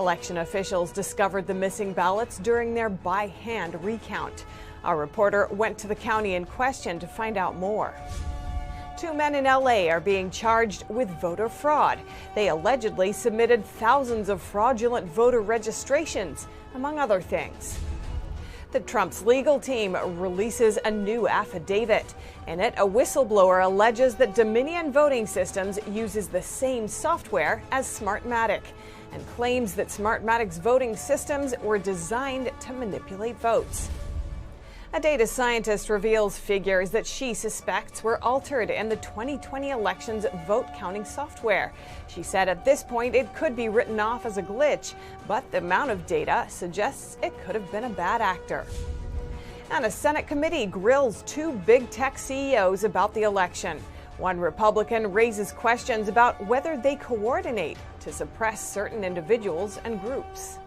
Election officials discovered the missing ballots during their by-hand recount. Our reporter went to the county in question to find out more. Two men in LA are being charged with voter fraud. They allegedly submitted thousands of fraudulent voter registrations, among other things. The Trump's legal team releases a new affidavit. In it, a whistleblower alleges that Dominion Voting Systems uses the same software as Smartmatic and claims that Smartmatic's voting systems were designed to manipulate votes. A data scientist reveals figures that she suspects were altered in the 2020 election's vote counting software. She said at this point it could be written off as a glitch, but the amount of data suggests it could have been a bad actor. And a Senate committee grills two big tech CEOs about the election. One Republican raises questions about whether they coordinate to suppress certain individuals and groups.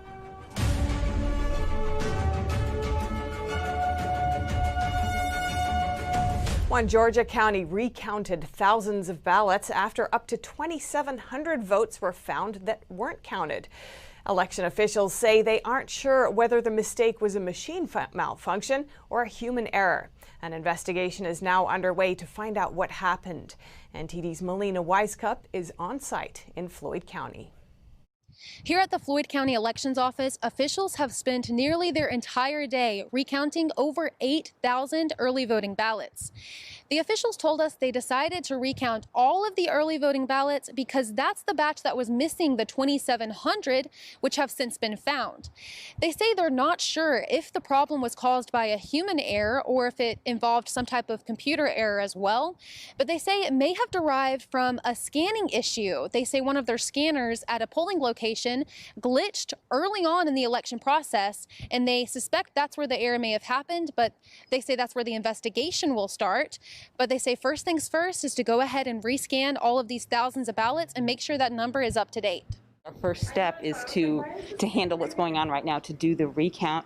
One Georgia county recounted thousands of ballots after up to 2,700 votes were found that weren't counted. Election officials say they aren't sure whether the mistake was a machine malfunction or a human error. An investigation is now underway to find out what happened. NTD's Melina Wisecup is on site in Floyd County. Here at the Floyd County Elections Office, officials have spent nearly their entire day recounting over 8,000 early voting ballots. The officials told us they decided to recount all of the early voting ballots because that's the batch that was missing the 2,700, which have since been found. They say they're not sure if the problem was caused by a human error or if it involved some type of computer error as well, but they say it may have derived from a scanning issue. They say one of their scanners at a polling location glitched early on in the election process, and they suspect that's where the error may have happened, but they say that's where the investigation will start. But they say first things first is to go ahead and rescan all of these thousands of ballots and make sure that number is up to date. Our first step is to handle what's going on right now, to do the recount.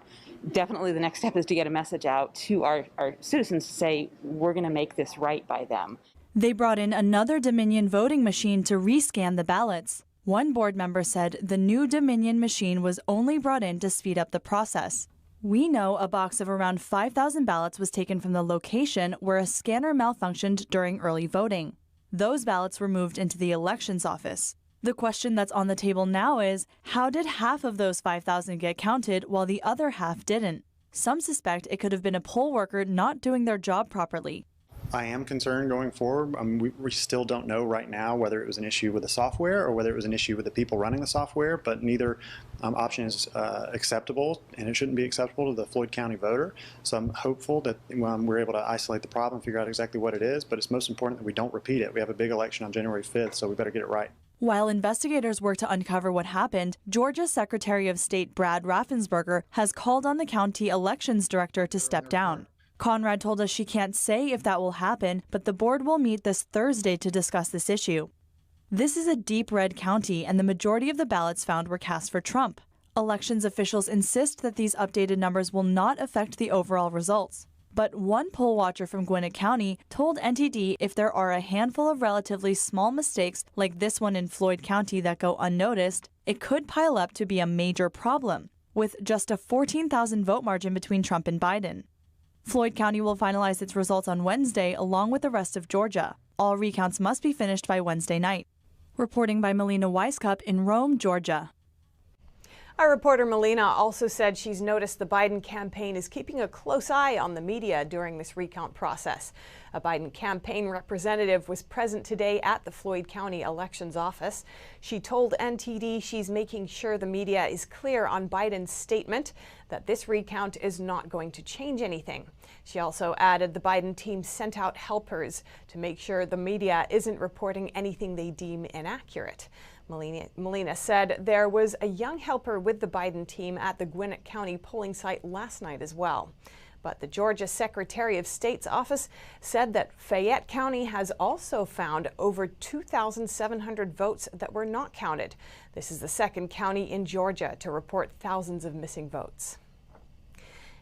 Definitely the next step is to get a message out to our citizens to say we're going to make this right by them. They brought in another Dominion voting machine to rescan the ballots. One board member said the new Dominion machine was only brought in to speed up the process. We know a box of around 5,000 ballots was taken from the location where a scanner malfunctioned during early voting. Those ballots were moved into the elections office. The question that's on the table now is, how did half of those 5,000 get counted while the other half didn't? Some suspect it could have been a poll worker not doing their job properly. I am concerned going forward. We still don't know right now whether it was an issue with the software or whether it was an issue with the people running the software, but neither option is acceptable, and it shouldn't be acceptable to the Floyd County voter. So I'm hopeful that we're able to isolate the problem, figure out exactly what it is, but it's most important that we don't repeat it. We have a big election on January 5th, so we better get it right. While investigators work to uncover what happened, Georgia's Secretary of State Brad Raffensperger has called on the county elections director to step down. Conrad told us she can't say if that will happen, but the board will meet this Thursday to discuss this issue. This is a deep red county, and the majority of the ballots found were cast for Trump. Elections officials insist that these updated numbers will not affect the overall results. But one poll watcher from Gwinnett County told NTD if there are a handful of relatively small mistakes like this one in Floyd County that go unnoticed, it could pile up to be a major problem, with just a 14,000 vote margin between Trump and Biden. Floyd County will finalize its results on Wednesday along with the rest of Georgia. All recounts must be finished by Wednesday night. Reporting by Melina Wisecup in Rome, Georgia. Our reporter Melina also said she's noticed the Biden campaign is keeping a close eye on the media during this recount process. A Biden campaign representative was present today at the Floyd County Elections Office. She told NTD she's making sure the media is clear on Biden's statement that this recount is not going to change anything. She also added the Biden team sent out helpers to make sure the media isn't reporting anything they deem inaccurate. Melina said there was a young helper with the Biden team at the Gwinnett County polling site last night as well. But the Georgia Secretary of State's office said that Fayette County has also found over 2,700 votes that were not counted. This is the second county in Georgia to report thousands of missing votes.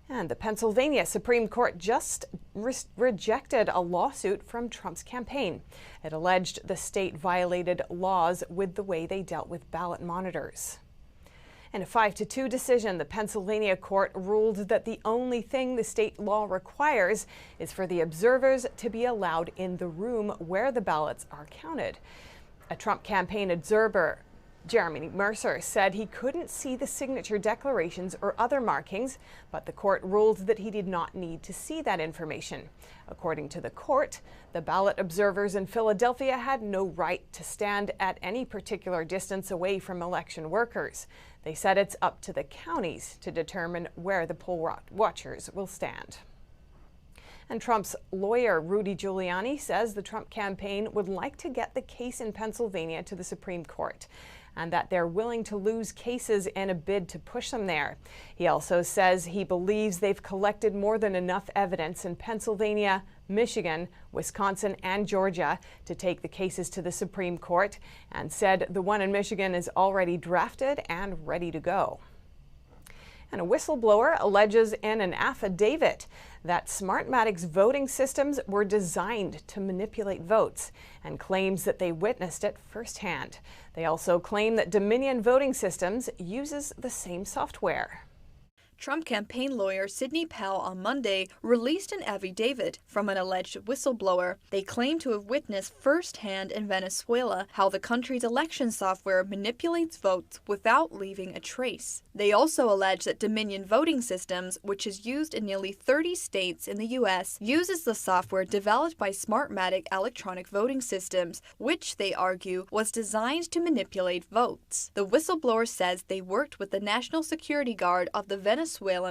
And the Pennsylvania Supreme Court just rejected a lawsuit from Trump's campaign. It alleged the state violated laws with the way they dealt with ballot monitors. In a 5-2 decision, the Pennsylvania court ruled that the only thing the state law requires is for the observers to be allowed in the room where the ballots are counted. A Trump campaign observer, Jeremy Mercer, said he couldn't see the signature declarations or other markings, but the court ruled that he did not need to see that information. According to the court, the ballot observers in Philadelphia had no right to stand at any particular distance away from election workers. They said it's up to the counties to determine where the poll watchers will stand. And Trump's lawyer, Rudy Giuliani, says the Trump campaign would like to get the case in Pennsylvania to the Supreme Court, and that they're willing to lose cases in a bid to push them there. He also says he believes they've collected more than enough evidence in Pennsylvania, Michigan, Wisconsin, and Georgia to take the cases to the Supreme Court, and said the one in Michigan is already drafted and ready to go. And a whistleblower alleges in an affidavit that Smartmatic's voting systems were designed to manipulate votes, and claims that they witnessed it firsthand. They also claim that Dominion Voting Systems uses the same software. Trump campaign lawyer Sidney Powell on Monday released an affidavit from an alleged whistleblower. They claim to have witnessed firsthand in Venezuela how the country's election software manipulates votes without leaving a trace. They also allege that Dominion Voting Systems, which is used in nearly 30 states in the U.S., uses the software developed by Smartmatic Electronic Voting Systems, which, they argue, was designed to manipulate votes. The whistleblower says they worked with the National Security Guard of the Venezuelan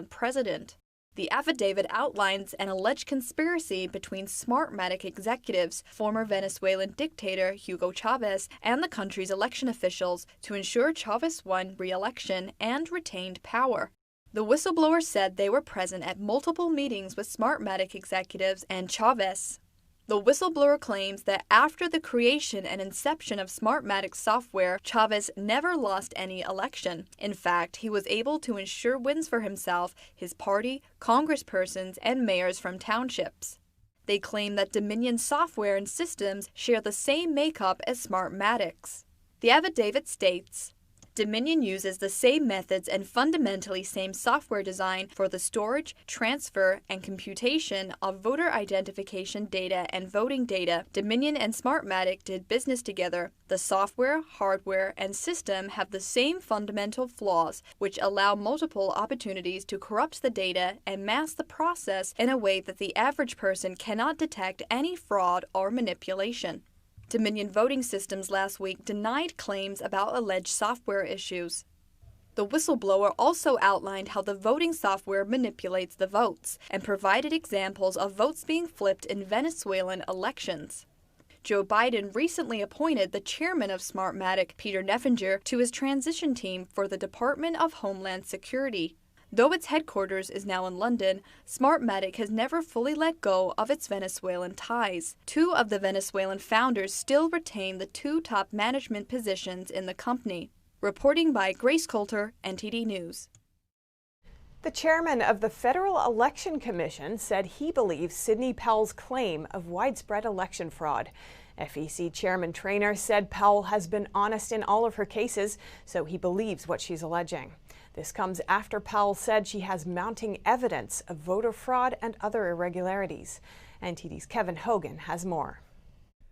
president. The affidavit outlines an alleged conspiracy between Smartmatic executives, former Venezuelan dictator Hugo Chavez, and the country's election officials to ensure Chavez won re-election and retained power. The whistleblower said they were present at multiple meetings with Smartmatic executives and Chavez. The whistleblower claims that after the creation and inception of Smartmatic software, Chavez never lost any election. In fact, he was able to ensure wins for himself, his party, congresspersons, and mayors from townships. They claim that Dominion software and systems share the same makeup as Smartmatic's. The affidavit states, Dominion uses the same methods and fundamentally same software design for the storage, transfer, and computation of voter identification data and voting data. Dominion and Smartmatic did business together. The software, hardware, and system have the same fundamental flaws, which allow multiple opportunities to corrupt the data and mask the process in a way that the average person cannot detect any fraud or manipulation. Dominion Voting Systems last week denied claims about alleged software issues. The whistleblower also outlined how the voting software manipulates the votes and provided examples of votes being flipped in Venezuelan elections. Joe Biden recently appointed the chairman of Smartmatic, Peter Neffenger, to his transition team for the Department of Homeland Security. Though its headquarters is now in London, Smartmatic has never fully let go of its Venezuelan ties. Two of the Venezuelan founders still retain the two top management positions in the company. Reporting by Grace Coulter, NTD News. The chairman of the Federal Election Commission said he believes Sidney Powell's claim of widespread election fraud. FEC Chairman Traynor said Powell has been honest in all of her cases, so he believes what she's alleging. This comes after Powell said she has mounting evidence of voter fraud and other irregularities. NTD's Kevin Hogan has more.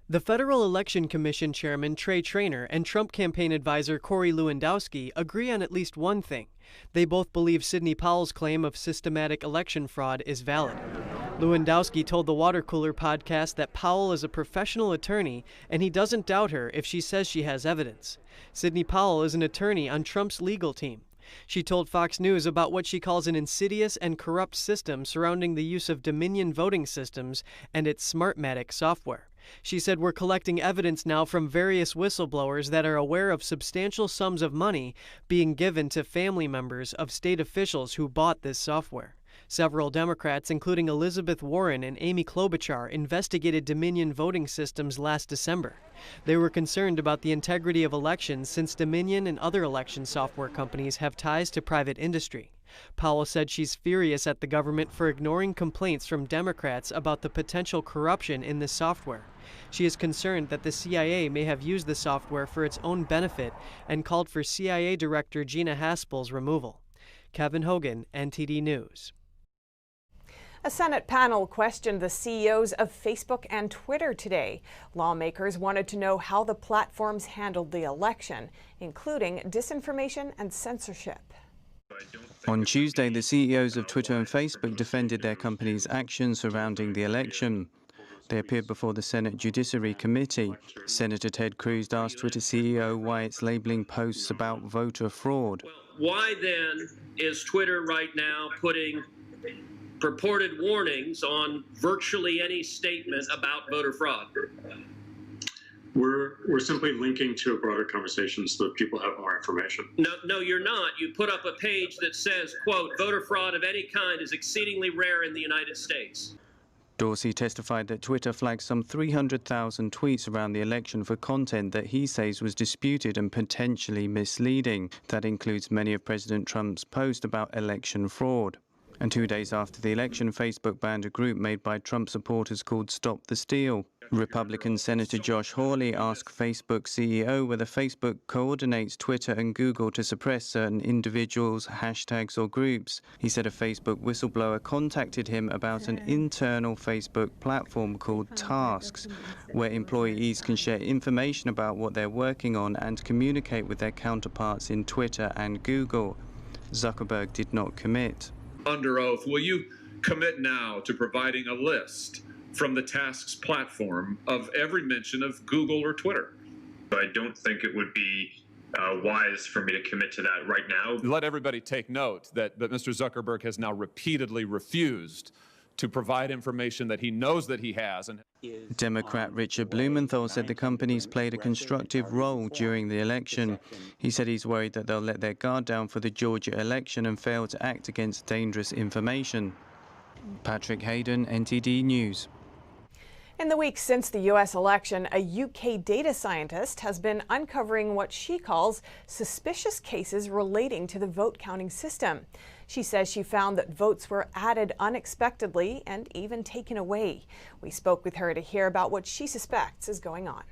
The Federal Election Commission Chairman Trey Traynor and Trump campaign advisor Corey Lewandowski agree on at least one thing. They both believe Sidney Powell's claim of systematic election fraud is valid. Lewandowski told the Water Cooler podcast that Powell is a professional attorney and he doesn't doubt her if she says she has evidence. Sidney Powell is an attorney on Trump's legal team. She told Fox News about what she calls an insidious and corrupt system surrounding the use of Dominion Voting Systems and its Smartmatic software. She said, "We're collecting evidence now from various whistleblowers that are aware of substantial sums of money being given to family members of state officials who bought this software." Several Democrats, including Elizabeth Warren and Amy Klobuchar, investigated Dominion Voting Systems last December. They were concerned about the integrity of elections since Dominion and other election software companies have ties to private industry. Powell said she's furious at the government for ignoring complaints from Democrats about the potential corruption in this software. She is concerned that the CIA may have used the software for its own benefit and called for CIA Director Gina Haspel's removal. Kevin Hogan, NTD News. A Senate panel questioned the CEOs of Facebook and Twitter today. Lawmakers wanted to know how the platforms handled the election, including disinformation and censorship. On Tuesday, the CEOs of Twitter and Facebook defended their companies' actions surrounding the election. They appeared before the Senate Judiciary Committee. Senator Ted Cruz asked Twitter CEO why it's labeling posts about voter fraud. Why then is Twitter right now putting purported warnings on virtually any statement about voter fraud? We're simply linking to a broader conversation so that people have more information. No, you're not. You put up a page that says, quote, voter fraud of any kind is exceedingly rare in the United States. Dorsey testified that Twitter flagged some 300,000 tweets around the election for content that he says was disputed and potentially misleading. That includes many of President Trump's posts about election fraud. And 2 days after the election, Facebook banned a group made by Trump supporters called Stop the Steal. Republican Senator Josh Hawley asked Facebook CEO whether Facebook coordinates Twitter and Google to suppress certain individuals, hashtags or groups. He said a Facebook whistleblower contacted him about an internal Facebook platform called Tasks, where employees can share information about what they're working on and communicate with their counterparts in Twitter and Google. Zuckerberg did not commit. Under oath, will you commit now to providing a list from the Tasks platform of every mention of Google or Twitter? I don't think it would be wise for me to commit to that right now. Let everybody take note that Mr. Zuckerberg has now repeatedly refused to provide information that he knows that he has. Democrat Richard Blumenthal said the companies played a constructive role during the election. He said he's worried that they'll let their guard down for the Georgia election and fail to act against dangerous information. Patrick Hayden, NTD News. In the weeks since the U.S. election, a UK data scientist has been uncovering what she calls suspicious cases relating to the vote counting system. She says she found that votes were added unexpectedly and even taken away. We spoke with her to hear about what she suspects is going on.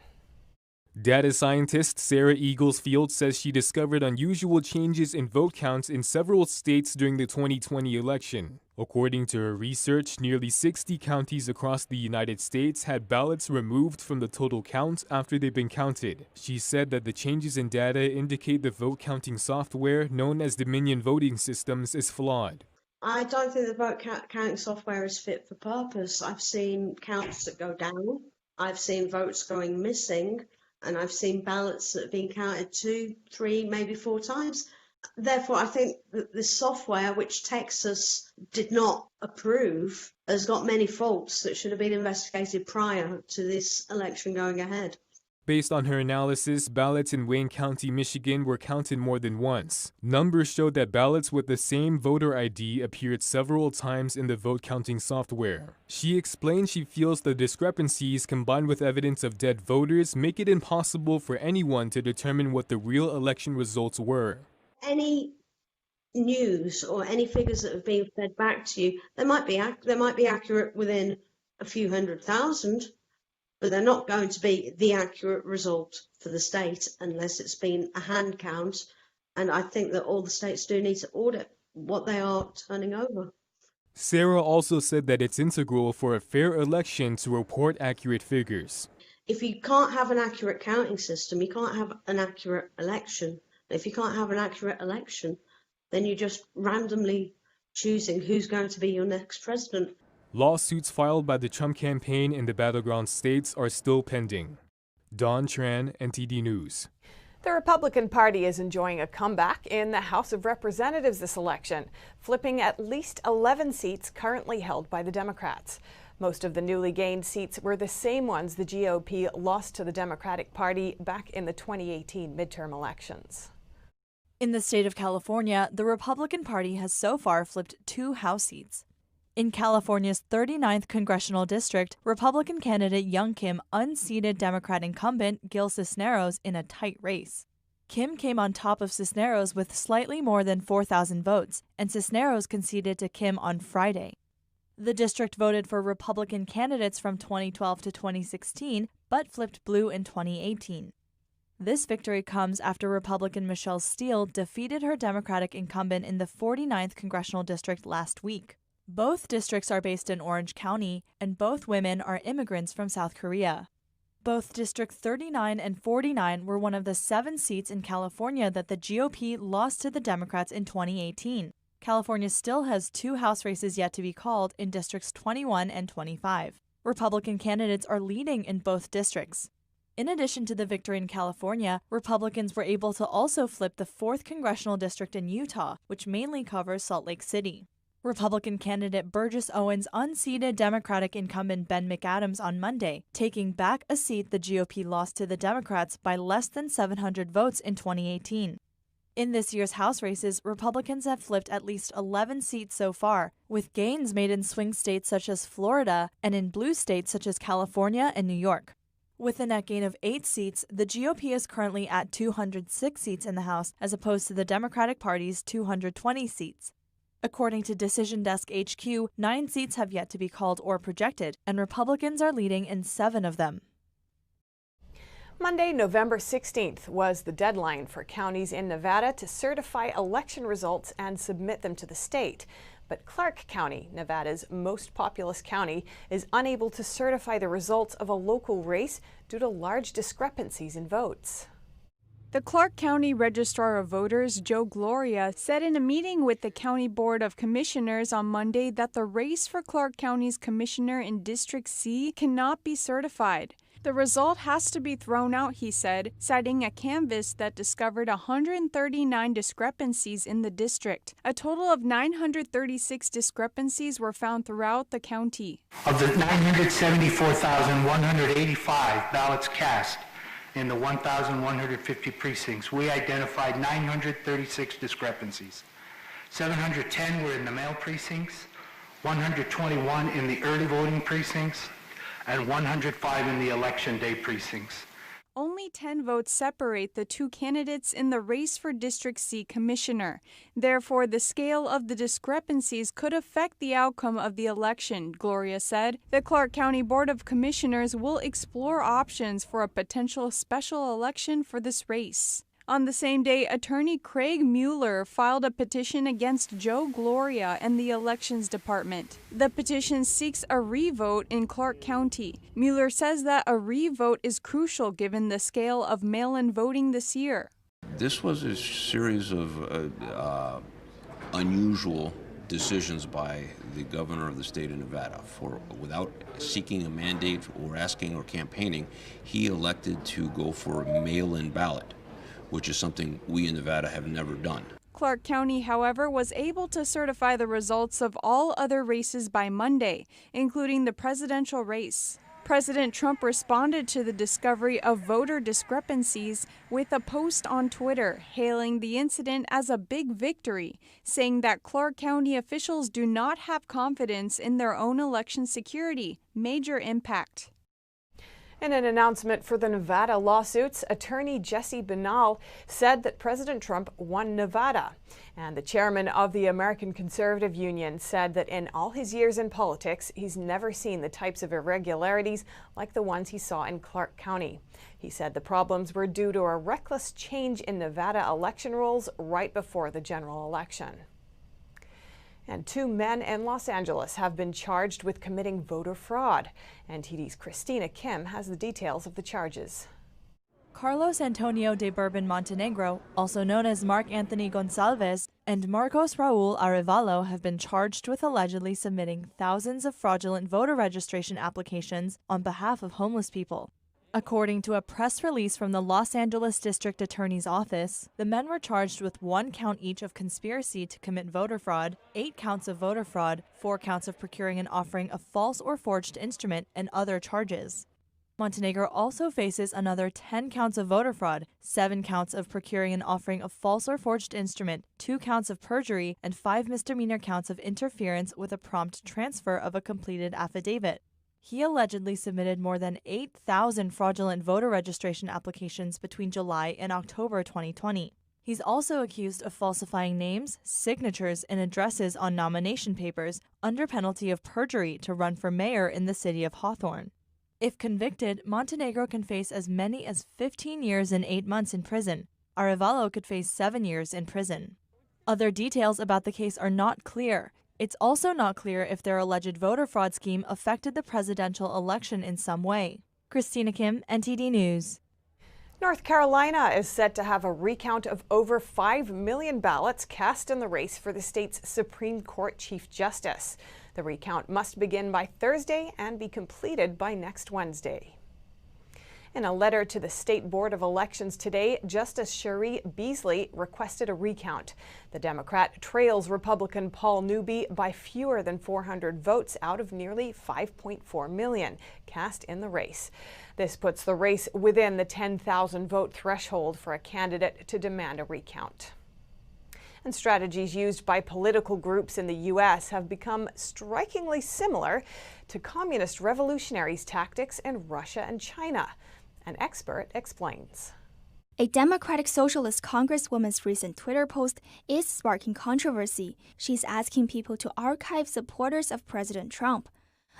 Data scientist Sarah Eaglesfield says she discovered unusual changes in vote counts in several states during the 2020 election. According to her research, nearly 60 counties across the United States had ballots removed from the total count after they've been counted. She said that the changes in data indicate the vote counting software, known as Dominion Voting Systems, is flawed. I don't think the vote counting software is fit for purpose. I've seen counts that go down. I've seen votes going missing. And I've seen ballots that have been counted 2, 3, maybe 4 times. Therefore, I think that this software, which Texas did not approve, has got many faults that should have been investigated prior to this election going ahead. Based on her analysis, ballots in Wayne County, Michigan were counted more than once. Numbers showed that ballots with the same voter ID appeared several times in the vote counting software. She explained she feels the discrepancies combined with evidence of dead voters make it impossible for anyone to determine what the real election results were. Any news or any figures that have been fed back to you, they might be accurate within a few 100,000. But they're not going to be the accurate result for the state unless it's been a hand count. And I think that all the states do need to audit what they are turning over. Sarah also said that it's integral for a fair election to report accurate figures. If you can't have an accurate counting system, you can't have an accurate election. If you can't have an accurate election, then you're just randomly choosing who's going to be your next president. Lawsuits filed by the Trump campaign in the battleground states are still pending. Don Tran, NTD News. The Republican Party is enjoying a comeback in the House of Representatives this election, flipping at least 11 seats currently held by the Democrats. Most of the newly gained seats were the same ones the GOP lost to the Democratic Party back in the 2018 midterm elections. In the state of California, the Republican Party has so far flipped 2 House seats. In California's 39th congressional district, Republican candidate Young Kim unseated Democrat incumbent Gil Cisneros in a tight race. Kim came on top of Cisneros with slightly more than 4,000 votes, and Cisneros conceded to Kim on Friday. The district voted for Republican candidates from 2012 to 2016, but flipped blue in 2018. This victory comes after Republican Michelle Steele defeated her Democratic incumbent in the 49th Congressional District last week. Both districts are based in Orange County, and both women are immigrants from South Korea. Both District 39 and 49 were one of the 7 seats in California that the GOP lost to the Democrats in 2018. California still has 2 House races yet to be called in Districts 21 and 25. Republican candidates are leading in both districts. In addition to the victory in California, Republicans were able to also flip the 4th Congressional District in Utah, which mainly covers Salt Lake City. Republican candidate Burgess Owens unseated Democratic incumbent Ben McAdams on Monday, taking back a seat the GOP lost to the Democrats by less than 700 votes in 2018. In this year's House races, Republicans have flipped at least 11 seats so far, with gains made in swing states such as Florida and in blue states such as California and New York. With a net gain of 8 seats, the GOP is currently at 206 seats in the House, as opposed to the Democratic Party's 220 seats. According to Decision Desk HQ, 9 seats have yet to be called or projected, and Republicans are leading in 7 of them. Monday, November 16th was the deadline for counties in Nevada to certify election results and submit them to the state. But Clark County, Nevada's most populous county, is unable to certify the results of a local race due to large discrepancies in votes. The Clark County Registrar of Voters, Joe Gloria, said in a meeting with the County Board of Commissioners on Monday that the race for Clark County's commissioner in District C cannot be certified. The result has to be thrown out, he said, citing a canvass that discovered 139 discrepancies in the district. A total of 936 discrepancies were found throughout the county. Of the 974,185 ballots cast in the 1,150 precincts, we identified 936 discrepancies. 710 were in the mail precincts, 121 in the early voting precincts, and 105 in the election day precincts. Only 10 votes separate the 2 candidates in the race for District C commissioner. Therefore, the scale of the discrepancies could affect the outcome of the election, Gloria said. The Clark County Board of Commissioners will explore options for a potential special election for this race. On the same day, attorney Craig Mueller filed a petition against Joe Gloria and the Elections Department. The petition seeks a revote in Clark County. Mueller says that a revote is crucial given the scale of mail-in voting this year. This was a series of unusual decisions by the governor of the state of Nevada. Without seeking a mandate or asking or campaigning, he elected to go for a mail-in ballot, which is something we in Nevada have never done. Clark County, however, was able to certify the results of all other races by Monday, including the presidential race. President Trump responded to the discovery of voter discrepancies with a post on Twitter, hailing the incident as a big victory, saying that Clark County officials do not have confidence in their own election security. Major impact. In an announcement for the Nevada lawsuits, attorney Jesse Benal said that President Trump won Nevada. And the chairman of the American Conservative Union said that in all his years in politics, he's never seen the types of irregularities like the ones he saw in Clark County. He said the problems were due to a reckless change in Nevada election rules right before the general election. And 2 men in Los Angeles have been charged with committing voter fraud. And TD's Christina Kim has the details of the charges. Carlos Antonio de Bourbon Montenegro, also known as Mark Anthony Gonçalves, and Marcos Raul Arevalo have been charged with allegedly submitting thousands of fraudulent voter registration applications on behalf of homeless people. According to a press release from the Los Angeles District Attorney's Office, the men were charged with 1 count each of conspiracy to commit voter fraud, 8 counts of voter fraud, 4 counts of procuring and offering a false or forged instrument, and other charges. Montenegro also faces another 10 counts of voter fraud, 7 counts of procuring and offering a false or forged instrument, 2 counts of perjury, and 5 misdemeanor counts of interference with a prompt transfer of a completed affidavit. He allegedly submitted more than 8,000 fraudulent voter registration applications between July and October 2020. He's also accused of falsifying names, signatures, and addresses on nomination papers under penalty of perjury to run for mayor in the city of Hawthorne. If convicted, Montenegro can face as many as 15 years and 8 months in prison. Arevalo could face 7 years in prison. Other details about the case are not clear. It's also not clear if their alleged voter fraud scheme affected the presidential election in some way. Christina Kim, NTD News. North Carolina is set to have a recount of over 5 million ballots cast in the race for the state's Supreme Court Chief Justice. The recount must begin by Thursday and be completed by next Wednesday. In a letter to the State Board of Elections today, Justice Cherie Beasley requested a recount. The Democrat trails Republican Paul Newby by fewer than 400 votes out of nearly 5.4 million cast in the race. This puts the race within the 10,000 vote threshold for a candidate to demand a recount. And strategies used by political groups in the U.S. have become strikingly similar to communist revolutionaries' tactics in Russia and China. An expert explains. A Democratic Socialist Congresswoman's recent Twitter post is sparking controversy. She's asking people to archive supporters of President Trump.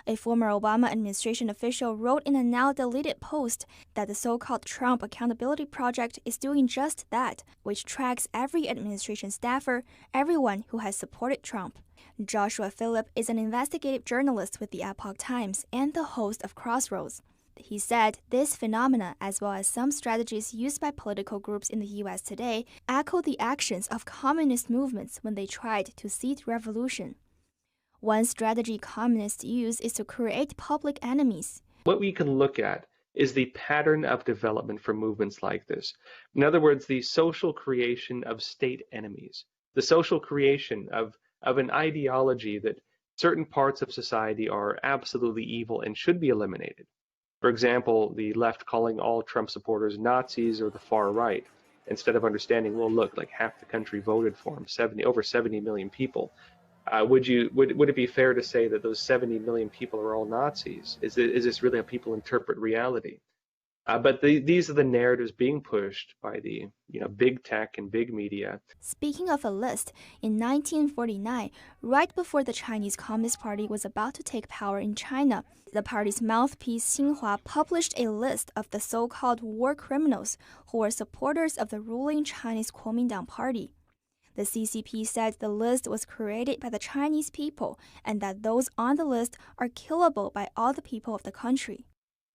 A former Obama administration official wrote in a now-deleted post that the so-called Trump Accountability Project is doing just that, which tracks every administration staffer, everyone who has supported Trump. Joshua Phillip is an investigative journalist with the Epoch Times and the host of Crossroads. He said this phenomena, as well as some strategies used by political groups in the U.S. today, echo the actions of communist movements when they tried to seed revolution. One strategy communists use is to create public enemies. What we can look at is the pattern of development for movements like this. In other words, the social creation of state enemies, the social creation of an ideology that certain parts of society are absolutely evil and should be eliminated. For example, the left calling all Trump supporters Nazis, or the far right, instead of understanding, well, look, like half the country voted for him, over 70 million people. Would it be fair to say that those 70 million people are all Nazis? Is this really how people interpret reality? But these are the narratives being pushed by the big tech and big media. Speaking of a list, in 1949, right before the Chinese Communist Party was about to take power in China, the party's mouthpiece Xinhua published a list of the so-called war criminals who were supporters of the ruling Chinese Kuomintang Party. The CCP said the list was created by the Chinese people and that those on the list are killable by all the people of the country.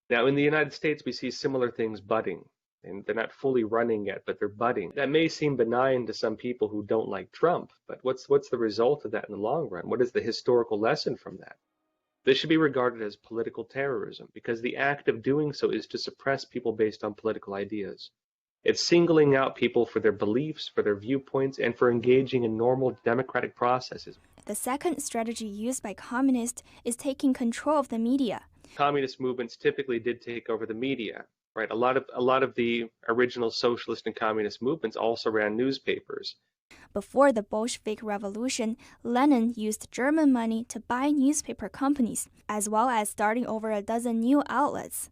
Now, in the United States, we see similar things budding, and they're not fully running yet, but they're budding. That may seem benign to some people who don't like Trump, but what's the result of that in the long run? What is the historical lesson from that? This should be regarded as political terrorism, because the act of doing so is to suppress people based on political ideas. It's singling out people for their beliefs, for their viewpoints, and for engaging in normal democratic processes. The second strategy used by communists is taking control of the media. Communist movements typically did take over the media, right? A lot of the original socialist and communist movements also ran newspapers. Before the Bolshevik Revolution, Lenin used German money to buy newspaper companies, as well as starting over a dozen new outlets.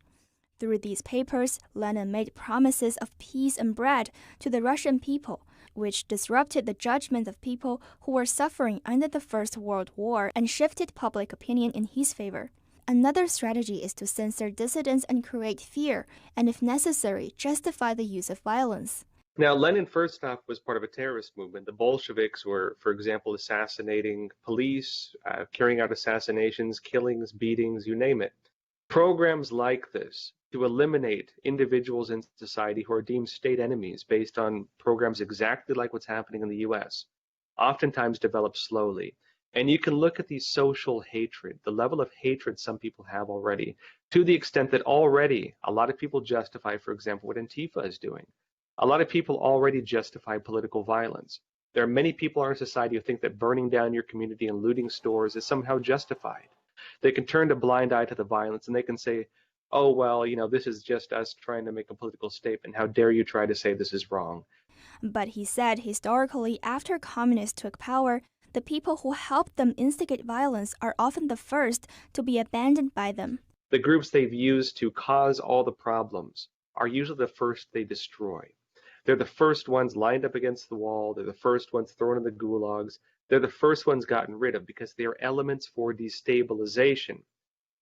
Through these papers, Lenin made promises of peace and bread to the Russian people, which disrupted the judgment of people who were suffering under the First World War and shifted public opinion in his favor. Another strategy is to censor dissidents and create fear, and if necessary, justify the use of violence. Now, Lenin, first off, was part of a terrorist movement. The Bolsheviks were, for example, assassinating police, carrying out assassinations, killings, beatings, you name it. Programs like this to eliminate individuals in society who are deemed state enemies based on programs exactly like what's happening in the U.S. oftentimes develop slowly. And you can look at the social hatred, the level of hatred some people have already, to the extent that already a lot of people justify, for example, what Antifa is doing. A lot of people already justify political violence. There are many people in our society who think that burning down your community and looting stores is somehow justified. They can turn a blind eye to the violence and they can say, oh, well, this is just us trying to make a political statement. How dare you try to say this is wrong? But he said historically, after communists took power, the people who helped them instigate violence are often the first to be abandoned by them. The groups they've used to cause all the problems are usually the first they destroy. They're the first ones lined up against the wall. They're the first ones thrown in the gulags. They're the first ones gotten rid of because they are elements for destabilization.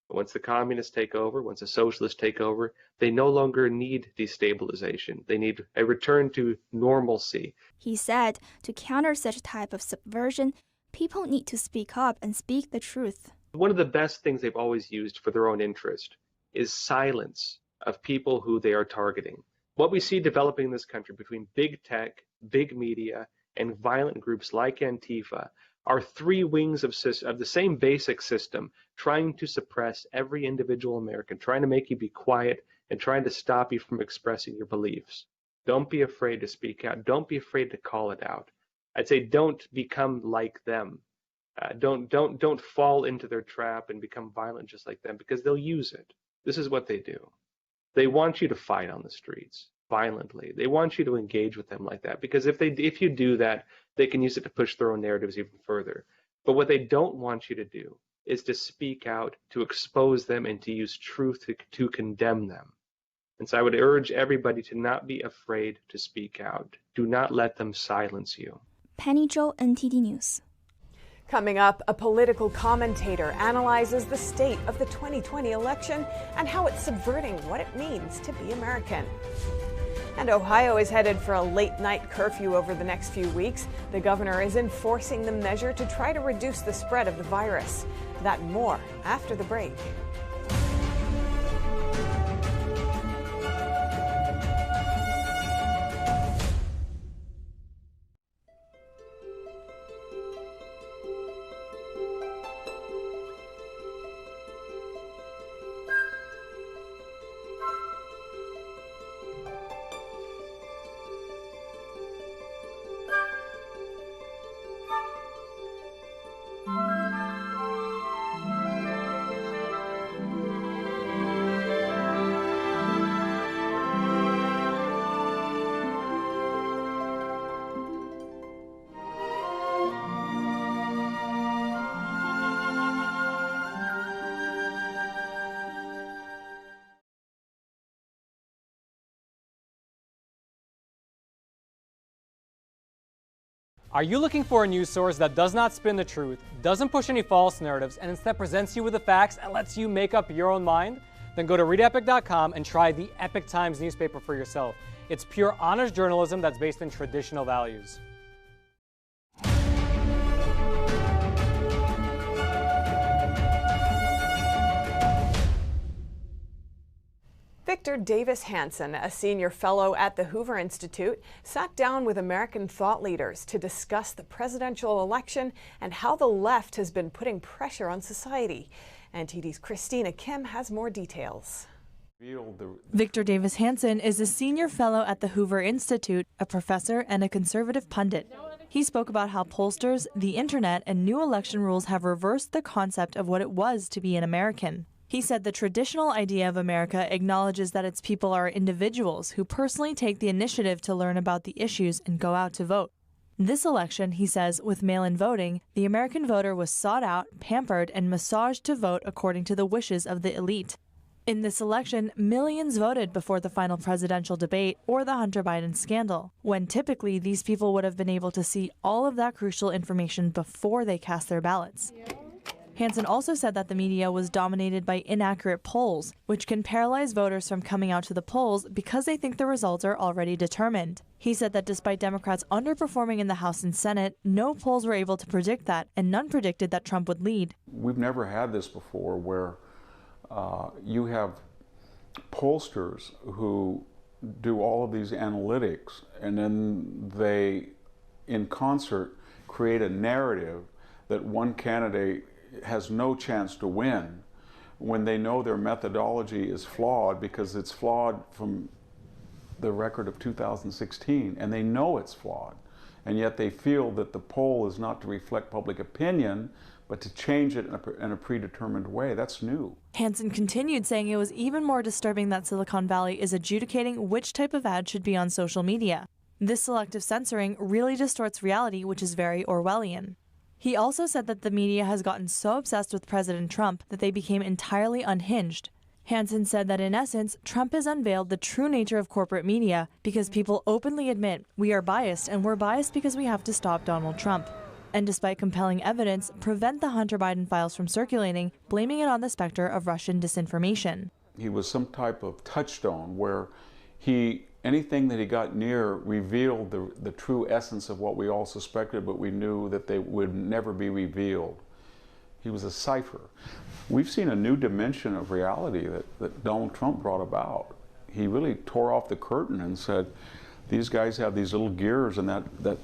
But once the communists take over, once the socialists take over, they no longer need destabilization. They need a return to normalcy. He said to counter such a type of subversion, people need to speak up and speak the truth. One of the best things they've always used for their own interest is silence of people who they are targeting. What we see developing in this country between big tech, big media, and violent groups like Antifa are three wings of the same basic system, trying to suppress every individual American, trying to make you be quiet and trying to stop you from expressing your beliefs. Don't be afraid to speak out. Don't be afraid to call it out. I'd say don't become like them. Don't fall into their trap and become violent just like them, because they'll use it. This is what they do. They want you to fight on the streets violently. They want you to engage with them like that, because if you do that, they can use it to push their own narratives even further. But what they don't want you to do is to speak out, to expose them, and to use truth to condemn them. And so I would urge everybody to not be afraid to speak out. Do not let them silence you. Penny Zhou, NTD News. Coming up, a political commentator analyzes the state of the 2020 election and how it's subverting what it means to be American. And Ohio is headed for a late-night curfew over the next few weeks. The governor is enforcing the measure to try to reduce the spread of the virus. That and more after the break. Are you looking for a news source that does not spin the truth, doesn't push any false narratives, and instead presents you with the facts and lets you make up your own mind? Then go to readepic.com and try the Epic Times newspaper for yourself. It's pure honest journalism that's based in traditional values. Victor Davis Hanson, a senior fellow at the Hoover Institute, sat down with American thought leaders to discuss the presidential election and how the left has been putting pressure on society. NTD's Christina Kim has more details. Victor Davis Hanson is a senior fellow at the Hoover Institute, a professor and a conservative pundit. He spoke about how pollsters, the internet, and new election rules have reversed the concept of what it was to be an American. He said the traditional idea of America acknowledges that its people are individuals who personally take the initiative to learn about the issues and go out to vote. This election, he says, with mail-in voting, the American voter was sought out, pampered, and massaged to vote according to the wishes of the elite. In this election, millions voted before the final presidential debate or the Hunter Biden scandal, when typically these people would have been able to see all of that crucial information before they cast their ballots. Hanson also said that the media was dominated by inaccurate polls, which can paralyze voters from coming out to the polls because they think the results are already determined. He said that despite Democrats underperforming in the House and Senate, no polls were able to predict that, and none predicted that Trump would lead. We've never had this before where you have pollsters who do all of these analytics, and then they, in concert, create a narrative that one candidate has no chance to win when they know their methodology is flawed because it's flawed from the record of 2016, and they know it's flawed, and yet they feel that the poll is not to reflect public opinion but to change it in a predetermined way. That's new. Hanson continued, saying it was even more disturbing that Silicon Valley is adjudicating which type of ad should be on social media. This selective censoring really distorts reality, which is very Orwellian. He also said that the media has gotten so obsessed with President Trump that they became entirely unhinged. Hansen said that in essence, Trump has unveiled the true nature of corporate media because people openly admit we are biased, and we're biased because we have to stop Donald Trump. And despite compelling evidence, prevent the Hunter Biden files from circulating, blaming it on the specter of Russian disinformation. He was some type of touchstone where anything that he got near revealed the true essence of what we all suspected, but we knew that they would never be revealed. He was a cipher. We've seen a new dimension of reality that Donald Trump brought about. He really tore off the curtain and said, these guys have these little gears, and that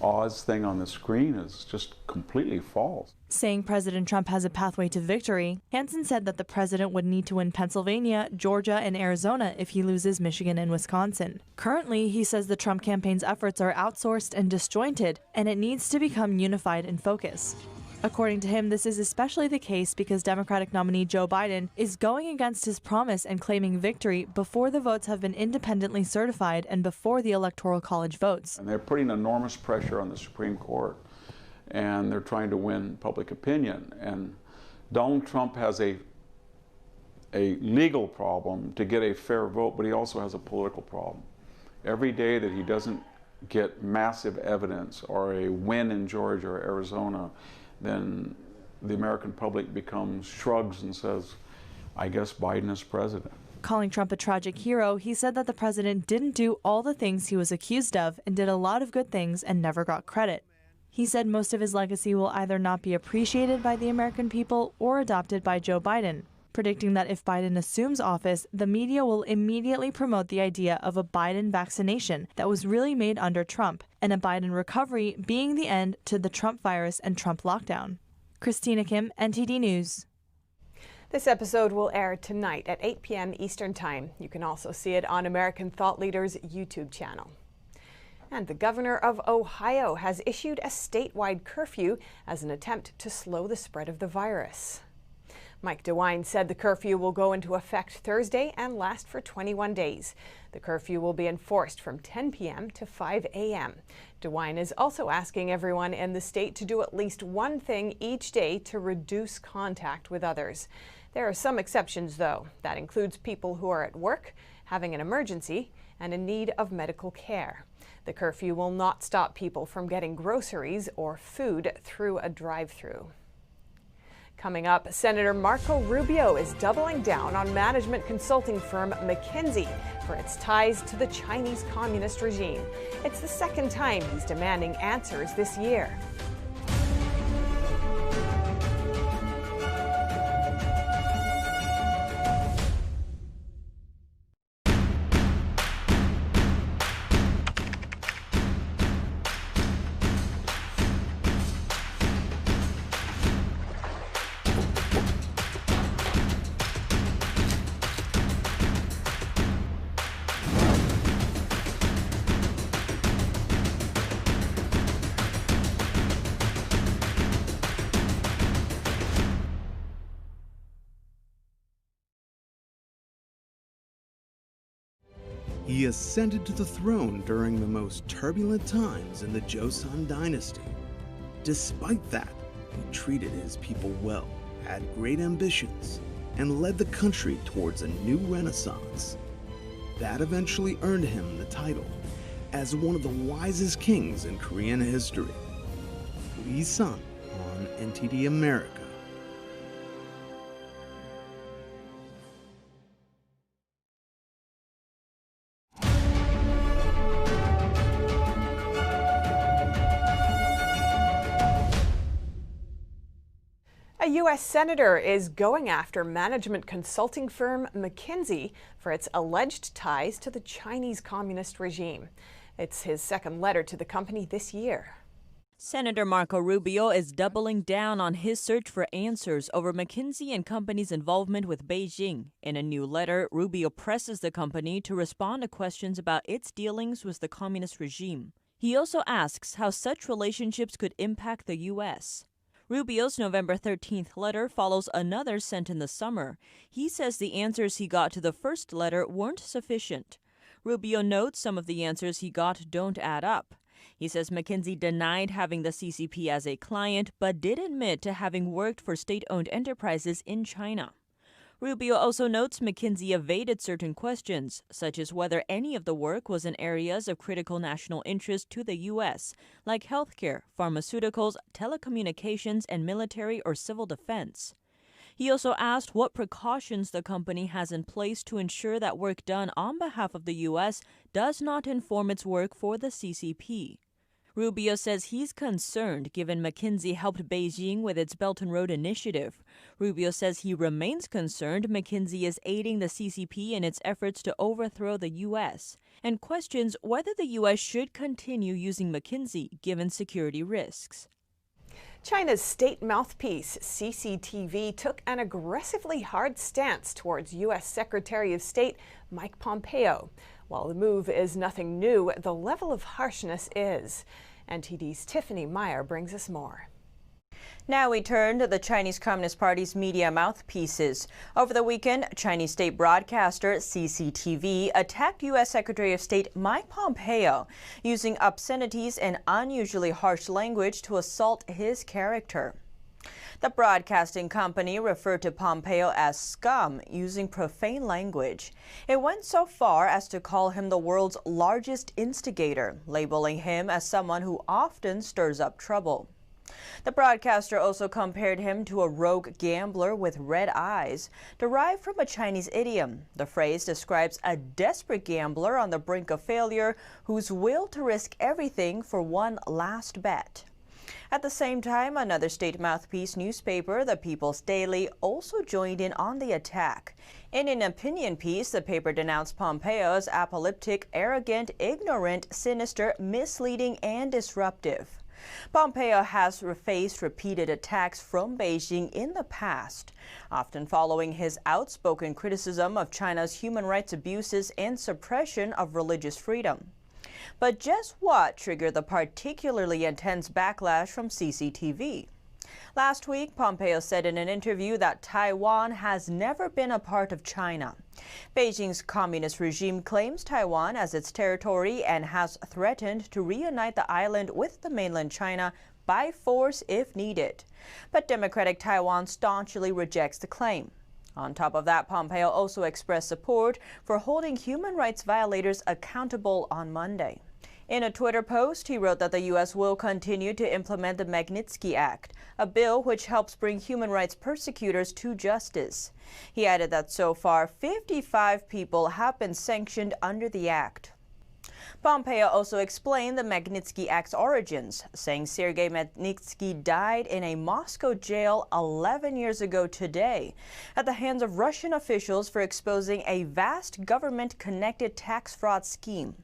Oz thing on the screen is just completely false. Saying President Trump has a pathway to victory, Hansen said that the president would need to win Pennsylvania, Georgia, and Arizona if he loses Michigan and Wisconsin. Currently, he says the Trump campaign's efforts are outsourced and disjointed, and it needs to become unified in focus. According to him, this is especially the case because Democratic nominee Joe Biden is going against his promise and claiming victory before the votes have been independently certified and before the Electoral College votes. And they're putting enormous pressure on the Supreme Court, and they're trying to win public opinion. And Donald Trump has a legal problem to get a fair vote, but he also has a political problem. Every day that he doesn't get massive evidence or a win in Georgia or Arizona, then the American public shrugs and says, I guess Biden is president. Calling Trump a tragic hero, he said that the president didn't do all the things he was accused of and did a lot of good things and never got credit. He said most of his legacy will either not be appreciated by the American people or adopted by Joe Biden, predicting that if Biden assumes office, the media will immediately promote the idea of a Biden vaccination that was really made under Trump, and a Biden recovery being the end to the Trump virus and Trump lockdown. Christina Kim, NTD News. This episode will air tonight at 8 p.m. Eastern Time. You can also see it on American Thought Leaders' YouTube channel. And the governor of Ohio has issued a statewide curfew as an attempt to slow the spread of the virus. Mike DeWine said the curfew will go into effect Thursday and last for 21 days. The curfew will be enforced from 10 p.m. to 5 a.m. DeWine is also asking everyone in the state to do at least one thing each day to reduce contact with others. There are some exceptions, though. That includes people who are at work, having an emergency, and in need of medical care. The curfew will not stop people from getting groceries or food through a drive-through. Coming up, Senator Marco Rubio is doubling down on management consulting firm McKinsey for its ties to the Chinese Communist regime. It's the second time he's demanding answers this year. He ascended to the throne during the most turbulent times in the Joseon dynasty. Despite that, he treated his people well, had great ambitions, and led the country towards a new renaissance. That eventually earned him the title as one of the wisest kings in Korean history. Lee Sun on NTD America. A U.S. senator is going after management consulting firm McKinsey for its alleged ties to the Chinese Communist regime. It's his second letter to the company this year. Senator Marco Rubio is doubling down on his search for answers over McKinsey and Company's involvement with Beijing. In a new letter, Rubio presses the company to respond to questions about its dealings with the communist regime. He also asks how such relationships could impact the U.S. Rubio's November 13th letter follows another sent in the summer. He says the answers he got to the first letter weren't sufficient. Rubio notes some of the answers he got don't add up. He says McKinsey denied having the CCP as a client, but did admit to having worked for state-owned enterprises in China. Rubio also notes McKinsey evaded certain questions, such as whether any of the work was in areas of critical national interest to the U.S., like healthcare, pharmaceuticals, telecommunications, and military or civil defense. He also asked what precautions the company has in place to ensure that work done on behalf of the U.S. does not inform its work for the CCP. Rubio says he's concerned given McKinsey helped Beijing with its Belt and Road Initiative. Rubio says he remains concerned McKinsey is aiding the CCP in its efforts to overthrow the U.S. and questions whether the U.S. should continue using McKinsey given security risks. China's state mouthpiece, CCTV, took an aggressively hard stance towards U.S. Secretary of State Mike Pompeo. While the move is nothing new, the level of harshness is. NTD's Tiffany Meyer brings us more. Now we turn to the Chinese Communist Party's media mouthpieces. Over the weekend, Chinese state broadcaster CCTV attacked U.S. Secretary of State Mike Pompeo, using obscenities and unusually harsh language to assault his character. The broadcasting company referred to Pompeo as scum, using profane language. It went so far as to call him the world's largest instigator, labeling him as someone who often stirs up trouble. The broadcaster also compared him to a rogue gambler with red eyes, derived from a Chinese idiom. The phrase describes a desperate gambler on the brink of failure who's will to risk everything for one last bet. At the same time, another state mouthpiece newspaper, the People's Daily, also joined in on the attack. In an opinion piece, the paper denounced Pompeo as apoplectic, arrogant, ignorant, sinister, misleading, and disruptive. Pompeo has faced repeated attacks from Beijing in the past, often following his outspoken criticism of China's human rights abuses and suppression of religious freedom. But just what triggered the particularly intense backlash from CCTV? Last week, Pompeo said in an interview that Taiwan has never been a part of China. Beijing's communist regime claims Taiwan as its territory and has threatened to reunite the island with the mainland China by force if needed. But Democratic Taiwan staunchly rejects the claim. On top of that, Pompeo also expressed support for holding human rights violators accountable on Monday. In a Twitter post, he wrote that the U.S. will continue to implement the Magnitsky Act, a bill which helps bring human rights persecutors to justice. He added that so far, 55 people have been sanctioned under the act. Pompeo also explained the Magnitsky Act's origins, saying Sergei Magnitsky died in a Moscow jail 11 years ago today at the hands of Russian officials for exposing a vast government-connected tax fraud scheme.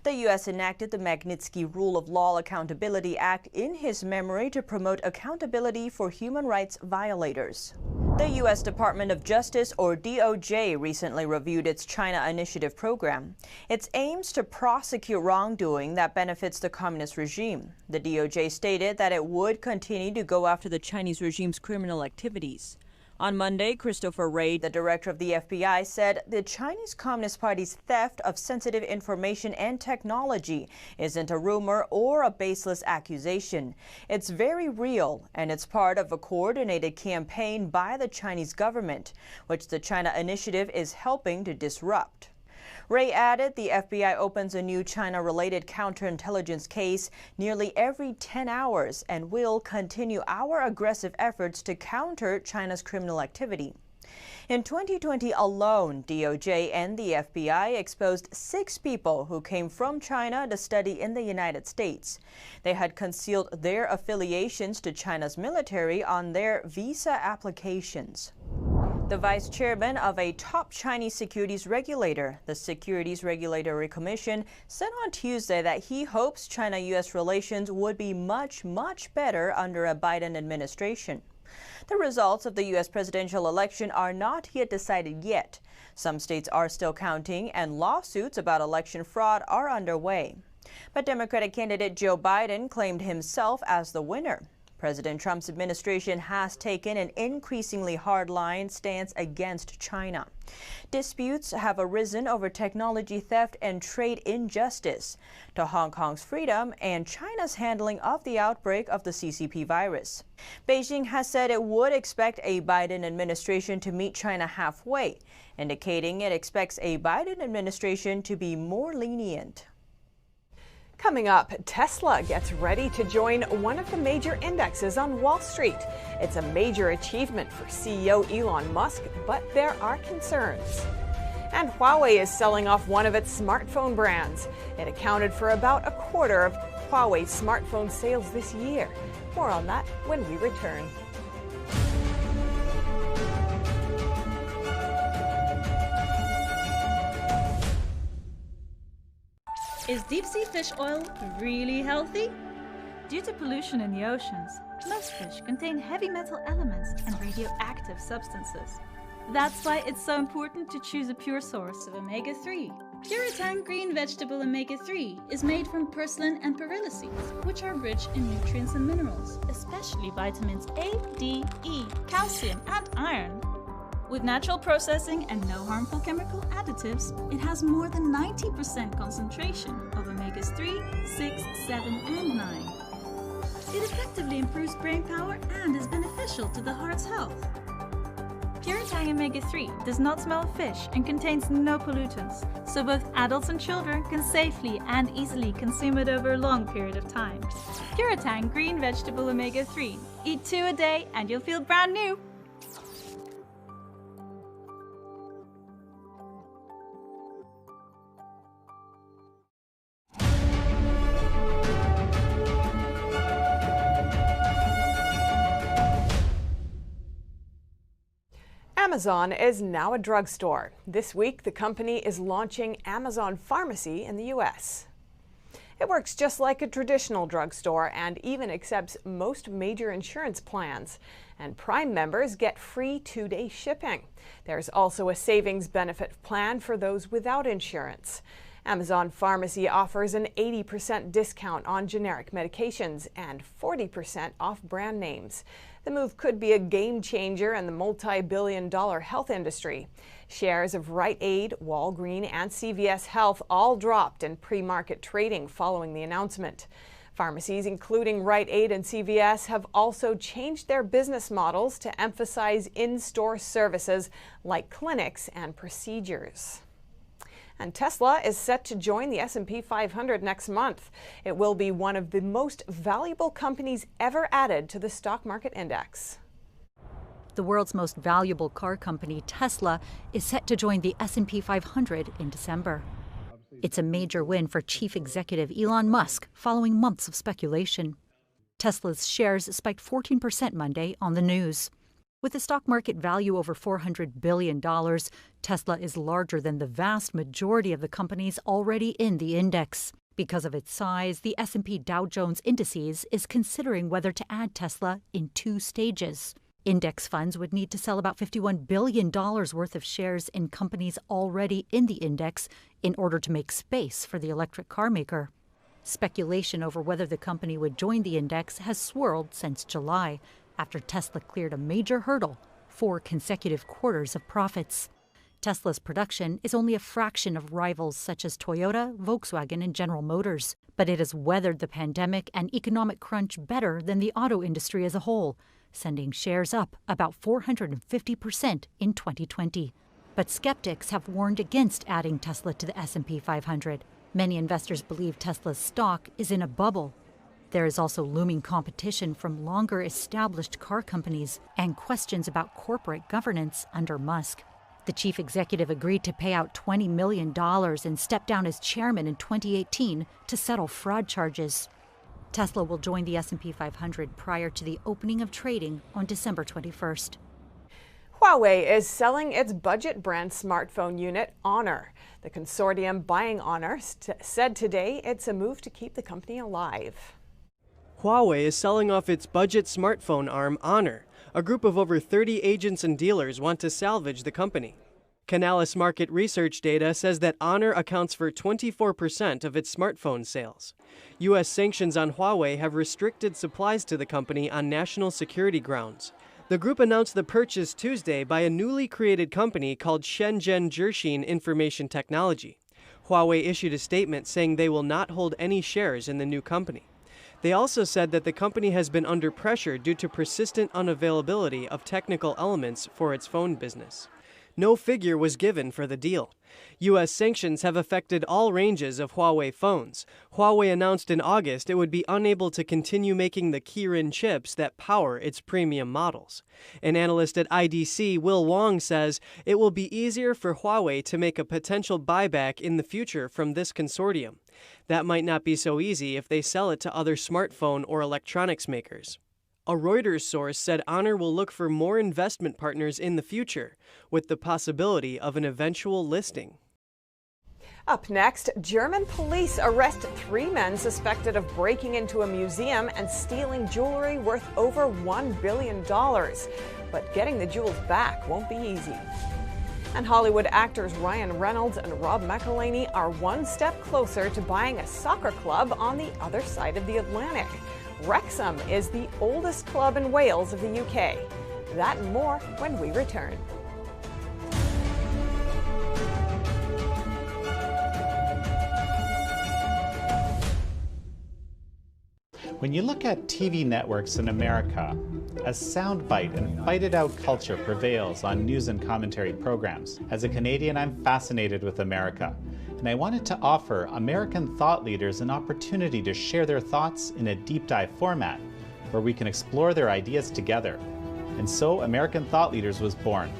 The U.S. enacted the Magnitsky Rule of Law Accountability Act in his memory to promote accountability for human rights violators. The U.S. Department of Justice, or DOJ, recently reviewed its China Initiative program. Its aims to prosecute wrongdoing that benefits the communist regime. The DOJ stated that it would continue to go after the Chinese regime's criminal activities. On Monday, Christopher Wray, the director of the FBI, said the Chinese Communist Party's theft of sensitive information and technology isn't a rumor or a baseless accusation. It's very real, and it's part of a coordinated campaign by the Chinese government, which the China Initiative is helping to disrupt. Wray added the FBI opens a new China-related counterintelligence case nearly every 10 hours and will continue our aggressive efforts to counter China's criminal activity. In 2020 alone, DOJ and the FBI exposed 6 people who came from China to study in the United States. They had concealed their affiliations to China's military on their visa applications. The vice chairman of a top Chinese securities regulator, the Securities Regulatory Commission, said on Tuesday that he hopes China-U.S. relations would be much better under a Biden administration. The results of the U.S. presidential election are not yet decided yet. Some states are still counting, and lawsuits about election fraud are underway. But Democratic candidate Joe Biden claimed himself as the winner. President Trump's administration has taken an increasingly hardline stance against China. Disputes have arisen over technology theft and trade injustice, to Hong Kong's freedom and China's handling of the outbreak of the CCP virus. Beijing has said it would expect a Biden administration to meet China halfway, indicating it expects a Biden administration to be more lenient. Coming up, Tesla gets ready to join one of the major indexes on Wall Street. It's a major achievement for CEO Elon Musk, but there are concerns. And Huawei is selling off one of its smartphone brands. It accounted for about a quarter of Huawei's smartphone sales this year. More on that when we return. Is deep-sea fish oil really healthy? Due to pollution in the oceans, most fish contain heavy metal elements and radioactive substances. That's why it's so important to choose a pure source of omega-3. Puritan Green Vegetable Omega-3 is made from purslane and perilla seeds, which are rich in nutrients and minerals, especially vitamins A, D, E, calcium, and iron. With natural processing and no harmful chemical additives, it has more than 90% concentration of omegas 3, 6, 7, and 9. It effectively improves brain power and is beneficial to the heart's health. Puritan Omega-3 does not smell of fish and contains no pollutants, so both adults and children can safely and easily consume it over a long period of time. Puritan Green Vegetable Omega-3. Eat 2 a day and you'll feel brand new! Amazon is now a drugstore. This week, the company is launching Amazon Pharmacy in the U.S. It works just like a traditional drugstore and even accepts most major insurance plans. And Prime members get free 2-day shipping. There's also a savings benefit plan for those without insurance. Amazon Pharmacy offers an 80% discount on generic medications and 40% off brand names. The move could be a game changer in the multi-billion-dollar health industry. Shares of Rite Aid, Walgreens, and CVS Health all dropped in pre-market trading following the announcement. Pharmacies, including Rite Aid and CVS, have also changed their business models to emphasize in-store services like clinics and procedures. And Tesla is set to join the S&P 500 next month. It will be one of the most valuable companies ever added to the stock market index. The world's most valuable car company, Tesla, is set to join the S&P 500 in December. It's a major win for Chief Executive Elon Musk following months of speculation. Tesla's shares spiked 14% Monday on the news. With the stock market value over $400 billion, Tesla is larger than the vast majority of the companies already in the index. Because of its size, the S&P Dow Jones Indices is considering whether to add Tesla in 2 stages. Index funds would need to sell about $51 billion worth of shares in companies already in the index in order to make space for the electric car maker. Speculation over whether the company would join the index has swirled since July, after Tesla cleared a major hurdle, 4 consecutive quarters of profits. Tesla's production is only a fraction of rivals such as Toyota, Volkswagen, and General Motors, but it has weathered the pandemic and economic crunch better than the auto industry as a whole, sending shares up about 450% in 2020. But skeptics have warned against adding Tesla to the S&P 500. Many investors believe Tesla's stock is in a bubble. There is also looming competition from longer established car companies and questions about corporate governance under Musk. The chief executive agreed to pay out $20 million and step down as chairman in 2018 to settle fraud charges. Tesla will join the S&P 500 prior to the opening of trading on December 21st. Huawei is selling its budget brand smartphone unit, Honor. The consortium buying Honor said today it's a move to keep the company alive. Huawei is selling off its budget smartphone arm, Honor. A group of over 30 agents and dealers want to salvage the company. Canalys market research data says that Honor accounts for 24% of its smartphone sales. U.S. sanctions on Huawei have restricted supplies to the company on national security grounds. The group announced the purchase Tuesday by a newly created company called Shenzhen Jiaxin Information Technology. Huawei issued a statement saying they will not hold any shares in the new company. They also said that the company has been under pressure due to persistent unavailability of technical elements for its phone business. No figure was given for the deal. U.S. sanctions have affected all ranges of Huawei phones. Huawei announced in August it would be unable to continue making the Kirin chips that power its premium models. An analyst at IDC, Will Wong, says it will be easier for Huawei to make a potential buyback in the future from this consortium. That might not be so easy if they sell it to other smartphone or electronics makers. A Reuters source said Honor will look for more investment partners in the future, with the possibility of an eventual listing. Up next, German police arrest 3 men suspected of breaking into a museum and stealing jewelry worth over $1 billion. But getting the jewels back won't be easy. And Hollywood actors Ryan Reynolds and Rob McElhenney are one step closer to buying a soccer club on the other side of the Atlantic. Wrexham is the oldest club in Wales of the UK. That and more when we return. When you look at TV networks in America, a soundbite and fight-it-out culture prevails on news and commentary programs. As a Canadian, I'm fascinated with America, and I wanted to offer American thought leaders an opportunity to share their thoughts in a deep dive format, where we can explore their ideas together. And so American Thought Leaders was born.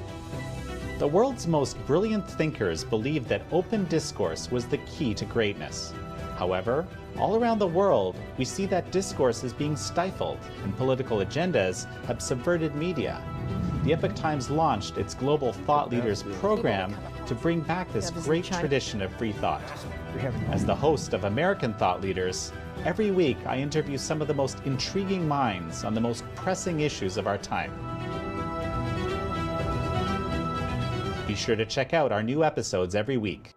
The world's most brilliant thinkers believed that open discourse was the key to greatness. However, all around the world, we see that discourse is being stifled, and political agendas have subverted media. The Epoch Times launched its Global Thought Leaders program to bring back this great tradition of free thought. As the host of American Thought Leaders, every week I interview some of the most intriguing minds on the most pressing issues of our time. Be sure to check out our new episodes every week.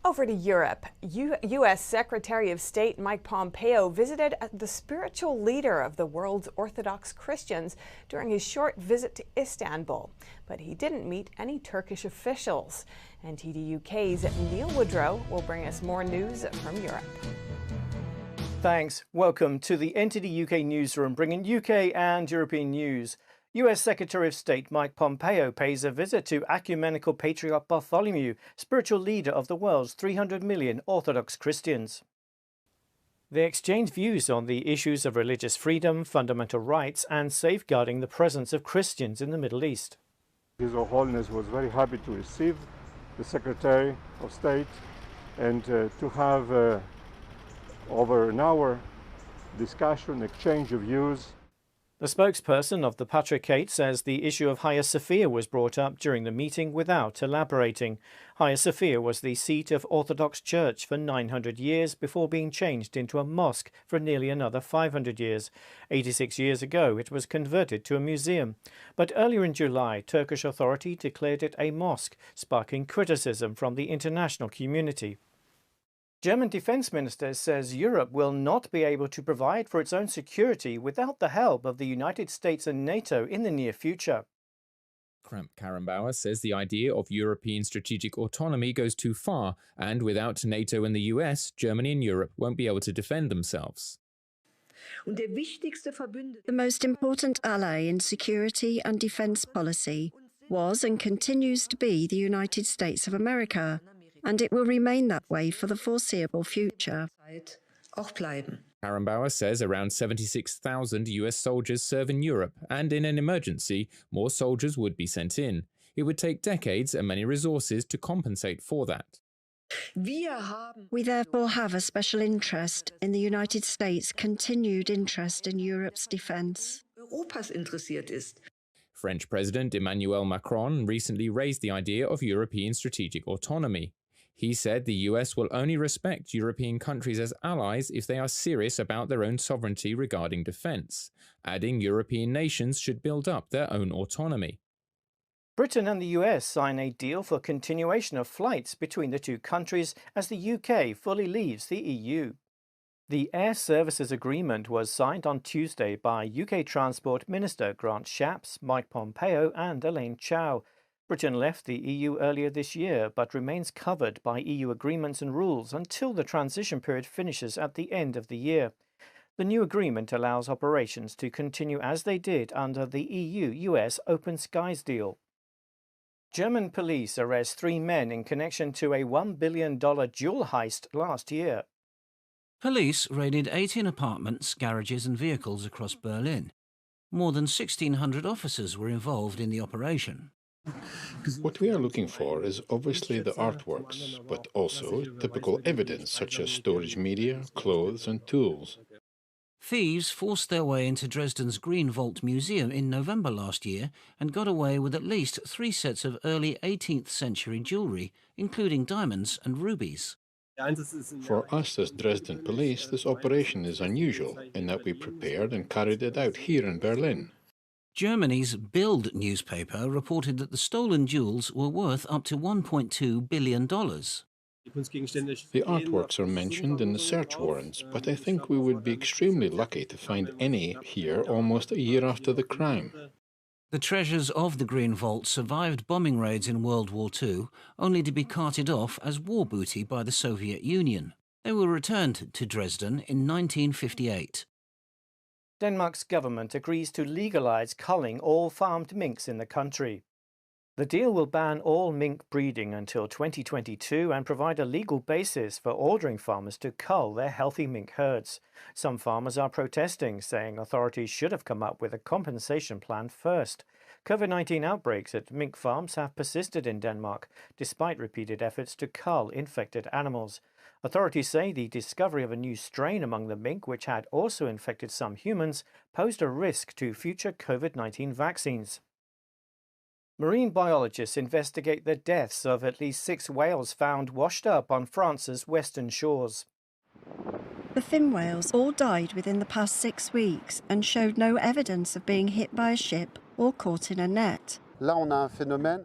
Over to Europe. U.S. Secretary of State Mike Pompeo visited the spiritual leader of the world's Orthodox Christians during his short visit to Istanbul. But he didn't meet any Turkish officials. NTD UK's Neil Woodrow will bring us more news from Europe. Thanks. Welcome to the NTD UK newsroom, bringing UK and European news. U.S. Secretary of State Mike Pompeo pays a visit to Ecumenical Patriarch Bartholomew, spiritual leader of the world's 300 million Orthodox Christians. They exchanged views on the issues of religious freedom, fundamental rights, and safeguarding the presence of Christians in the Middle East. His Holiness was very happy to receive the Secretary of State and to have over an hour discussion, exchange of views. The spokesperson of the Patriarchate says the issue of Hagia Sophia was brought up during the meeting without elaborating. Hagia Sophia was the seat of Orthodox Church for 900 years before being changed into a mosque for nearly another 500 years. 86 years ago, it was converted to a museum. But earlier in July, Turkish authority declared it a mosque, sparking criticism from the international community. German defense minister says Europe will not be able to provide for its own security without the help of the United States and NATO in the near future. Kramp-Karrenbauer says the idea of European strategic autonomy goes too far, and without NATO and the US, Germany and Europe won't be able to defend themselves. The most important ally in security and defense policy was and continues to be the United States of America, and it will remain that way for the foreseeable future. Karrenbauer says around 76,000 US soldiers serve in Europe, and in an emergency, more soldiers would be sent in. It would take decades and many resources to compensate for that. We therefore have a special interest in the United States' continued interest in Europe's defense. French President Emmanuel Macron recently raised the idea of European strategic autonomy. He said the US will only respect European countries as allies if they are serious about their own sovereignty regarding defense, adding European nations should build up their own autonomy. Britain and the US sign a deal for continuation of flights between the two countries as the UK fully leaves the EU. The Air Services Agreement was signed on Tuesday by UK Transport Minister Grant Shapps, Mike Pompeo and Elaine Chao. Britain left the EU earlier this year, but remains covered by EU agreements and rules until the transition period finishes at the end of the year. The new agreement allows operations to continue as they did under the EU-US Open Skies deal. German police arrest 3 men in connection to a $1 billion jewel heist last year. Police raided 18 apartments, garages and vehicles across Berlin. More than 1,600 officers were involved in the operation. What we are looking for is obviously the artworks, but also typical evidence such as storage media, clothes and tools. Thieves forced their way into Dresden's Green Vault Museum in November last year and got away with at least 3 sets of early 18th century jewellery, including diamonds and rubies. For us as Dresden police, this operation is unusual in that we prepared and carried it out here in Berlin. Germany's Bild newspaper reported that the stolen jewels were worth up to $1.2 billion. The artworks are mentioned in the search warrants, but I think we would be extremely lucky to find any here almost a year after the crime. The treasures of the Green Vault survived bombing raids in World War II, only to be carted off as war booty by the Soviet Union. They were returned to Dresden in 1958. Denmark's government agrees to legalize culling all farmed minks in the country. The deal will ban all mink breeding until 2022 and provide a legal basis for ordering farmers to cull their healthy mink herds. Some farmers are protesting, saying authorities should have come up with a compensation plan first. COVID-19 outbreaks at mink farms have persisted in Denmark, despite repeated efforts to cull infected animals. Authorities say the discovery of a new strain among the mink, which had also infected some humans, posed a risk to future COVID-19 vaccines. Marine biologists investigate the deaths of at least 6 whales found washed up on France's western shores. The fin whales all died within the past 6 weeks and showed no evidence of being hit by a ship or caught in a net.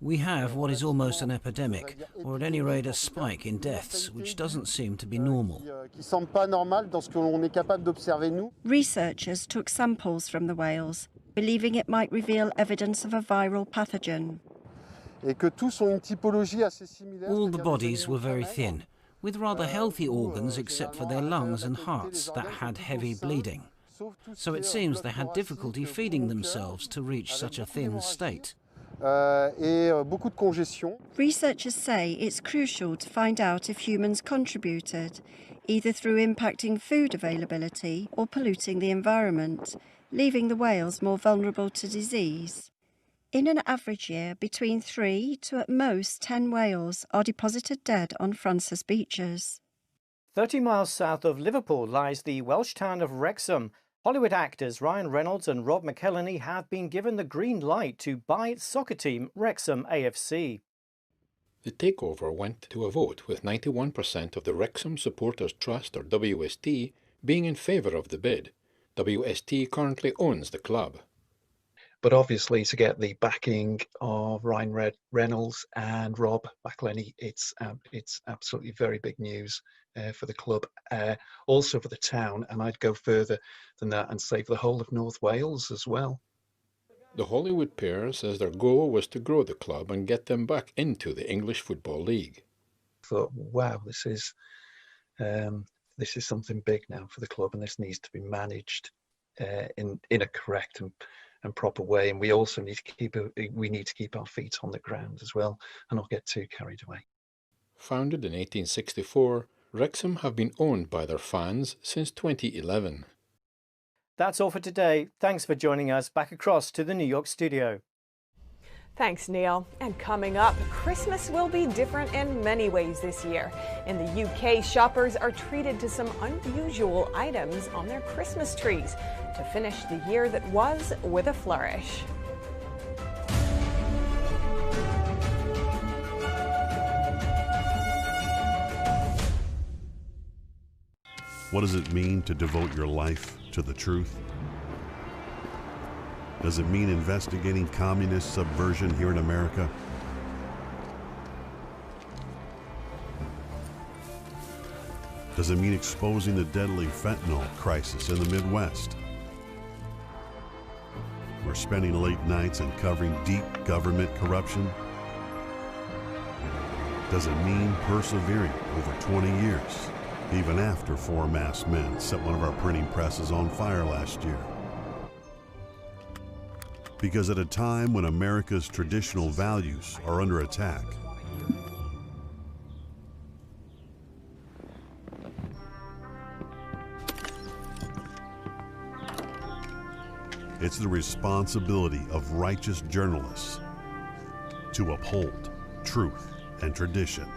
We have what is almost an epidemic, or at any rate a spike in deaths, which doesn't seem to be normal. Researchers took samples from the whales, believing it might reveal evidence of a viral pathogen. All the bodies were very thin, with rather healthy organs except for their lungs and hearts that had heavy bleeding. So it seems they had difficulty feeding themselves to reach such a thin state. Researchers say it's crucial to find out if humans contributed, either through impacting food availability or polluting the environment, leaving the whales more vulnerable to disease. In an average year, between 3 to at most 10 whales are deposited dead on France's beaches. 30 miles south of Liverpool lies the Welsh town of Wrexham. Hollywood actors Ryan Reynolds and Rob McElhenney have been given the green light to buy its soccer team, Wrexham AFC. The takeover went to a vote with 91% of the Wrexham Supporters Trust, or WST, being in favour of the bid. WST currently owns the club. But obviously, to get the backing of Ryan Reynolds and Rob McElhenney, it's absolutely very big news for the club, also for the town, and I'd go further than that and say for the whole of North Wales as well. The Hollywood pair says their goal was to grow the club and get them back into the English Football League. I thought, wow, this is something big now for the club, and this needs to be managed in a correct and proper way. And we also need to keep our feet on the ground as well and not get too carried away. Founded in 1864, Wrexham have been owned by their fans since 2011. That's all for today. Thanks for joining us. Back across to the New York studio. Thanks, Neil. And coming up, Christmas will be different in many ways this year. In the UK, shoppers are treated to some unusual items on their Christmas trees to finish the year that was with a flourish. What does it mean to devote your life to the truth? Does it mean investigating communist subversion here in America? Does it mean exposing the deadly fentanyl crisis in the Midwest? We're spending late nights and covering deep government corruption. Does it mean persevering over 20 years, even after 4 masked men set one of our printing presses on fire last year? Because at a time when America's traditional values are under attack, it's the responsibility of righteous journalists to uphold truth and tradition.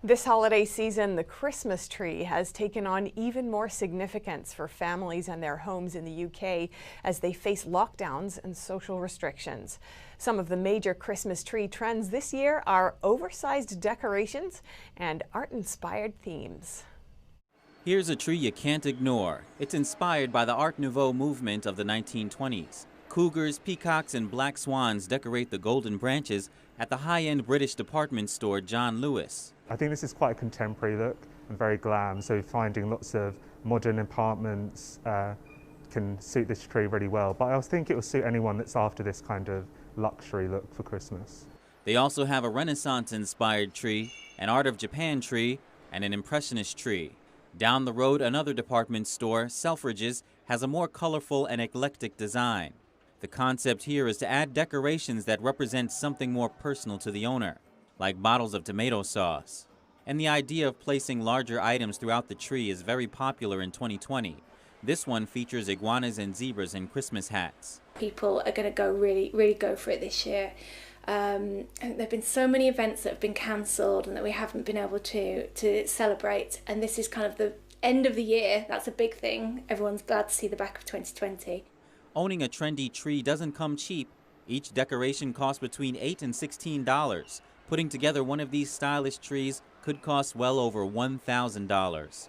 This holiday season, the Christmas tree has taken on even more significance for families and their homes in the UK as they face lockdowns and social restrictions. Some of the major Christmas tree trends this year are oversized decorations and art-inspired themes. Here's a tree you can't ignore. It's inspired by the Art Nouveau movement of the 1920s. Cougars, peacocks, and black swans decorate the golden branches at the high-end British department store John Lewis. I think this is quite a contemporary look and very glam, so finding lots of modern apartments can suit this tree really well. But I think it will suit anyone that's after this kind of luxury look for Christmas. They also have a Renaissance-inspired tree, an Art of Japan tree, and an Impressionist tree. Down the road, another department store, Selfridges, has a more colorful and eclectic design. The concept here is to add decorations that represent something more personal to the owner, like bottles of tomato sauce. And the idea of placing larger items throughout the tree is very popular in 2020. This one features iguanas and zebras in Christmas hats. People are going to go really go for it this year. There have been so many events that have been cancelled and that we haven't been able to celebrate, and this is kind of the end of the year. That's a big thing. Everyone's glad to see the back of 2020. Owning a trendy tree doesn't come cheap. Each decoration costs between $8 and $16. Putting together one of these stylish trees could cost well over $1,000.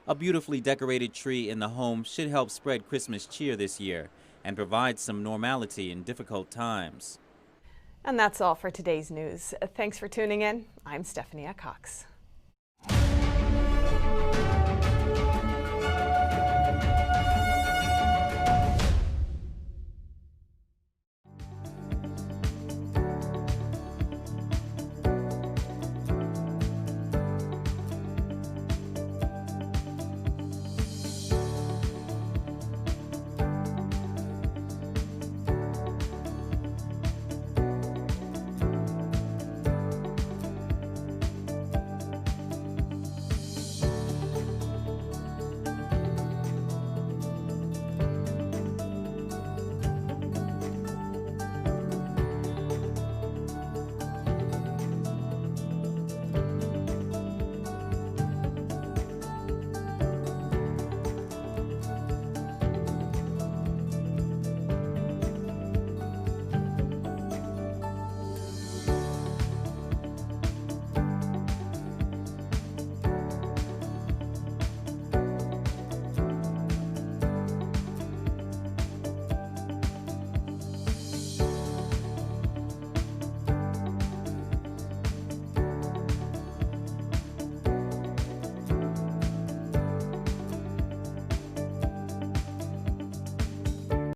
A beautifully decorated tree in the home should help spread Christmas cheer this year and provide some normality in difficult times. And that's all for today's news. Thanks for tuning in. I'm Stephanie Cox.